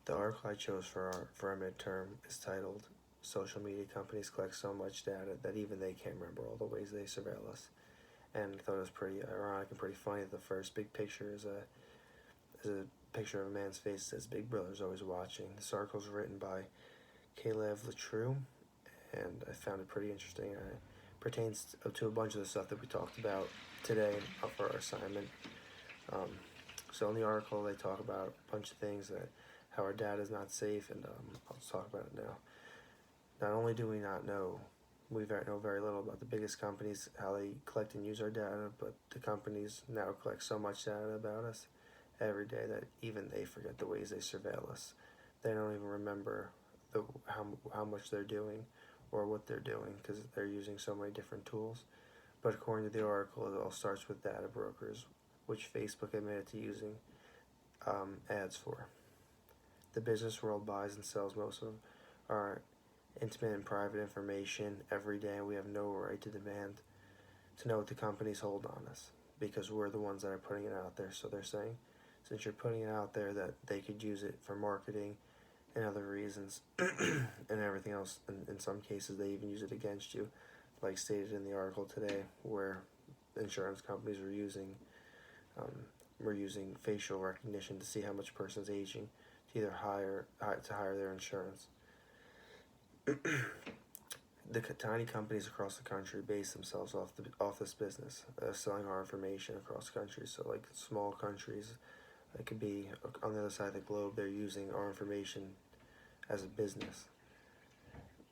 The article I chose for our midterm is titled "Social Media Companies Collect So Much Data That Even They Can't Remember All the Ways They Surveil Us." And I thought it was pretty ironic and pretty funny that the first big picture is a picture of a man's face that says "Big Brother's always watching." This article is written by Caleb Latrue, and I found it pretty interesting. It pertains to a bunch of the stuff that we talked about today for our assignment. Um, so in the article, they talk about a bunch of things that how our data is not safe, and I'll just talk about it now. Not only do we not know, we know very little about the biggest companies, how they collect and use our data, but the companies now collect so much data about us every day that even they forget the ways they surveil us. They don't even remember how much they're doing or what they're doing because they're using so many different tools. But according to the article, it all starts with data brokers, which Facebook admitted to using ads for. The business world buys and sells most of our intimate and private information every day, and we have no right to demand to know what the companies hold on us because we're the ones that are putting it out there. So they're saying, since you're putting it out there, that they could use it for marketing and other reasons and everything else. And in some cases, they even use it against you, like stated in the article today, where insurance companies were using facial recognition to see how much a person's aging to either hire their insurance. The tiny companies across the country base themselves off this business, selling our information across the country. So like small countries, it could be on the other side of the globe, they're using our information as a business,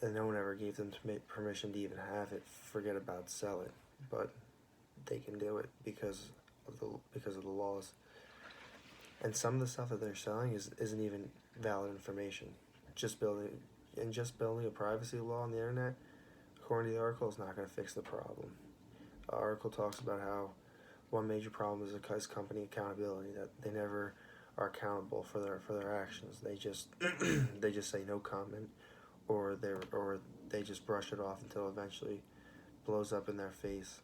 and no one ever gave them permission to even have it. Forget about sell it, but they can do it because of the laws. And some of the stuff that they're selling isn't even valid information. Just building a privacy law on the internet, according to the article, is not going to fix the problem. The article talks about how one major problem is company accountability, that they never are accountable for their actions. They just they just say no comment, or they just brush it off until eventually blows up in their face,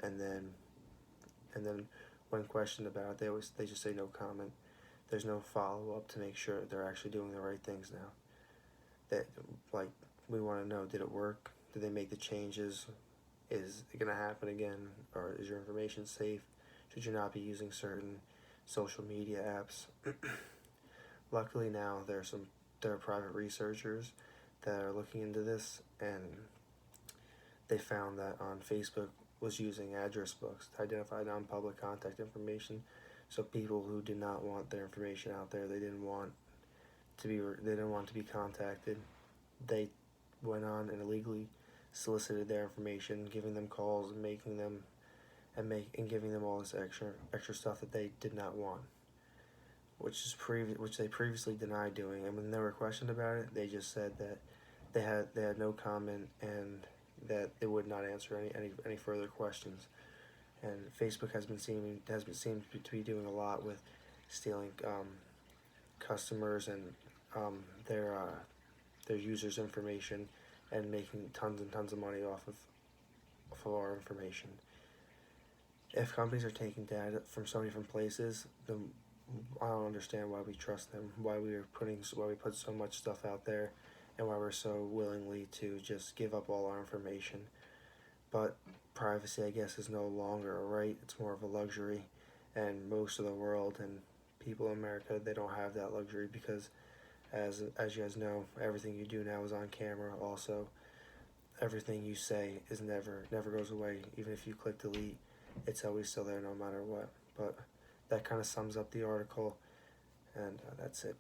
and then when questioned about it, they just say no comment. There's no follow up to make sure they're actually doing the right things now. That like we want to know, did it work? Did they make the changes? Is it going to happen again? Or is your information safe? Should you not be using certain social media apps? Luckily now there are private researchers that are looking into this, and they found that on Facebook was using address books to identify non-public contact information. So people who did not want their information out there, they didn't want to be contacted, they went on and illegally solicited their information, giving them calls and giving them all this extra stuff that they did not want, which they previously denied doing. And when they were questioned about it, they just said that they had no comment and that they would not answer any further questions. And Facebook has been seen to be doing a lot with stealing customers and their users' information and making tons and tons of money off of our information. If companies are taking data from so many different places, then I don't understand why we trust them. Why we put so much stuff out there, and why we're so willingly to just give up all our information. But privacy, I guess, is no longer a right. It's more of a luxury, and most of the world and people in America, they don't have that luxury because, as you guys know, everything you do now is on camera. Also, everything you say is never goes away. Even if you click delete, it's always still there no matter what. But that kind of sums up the article, and that's it.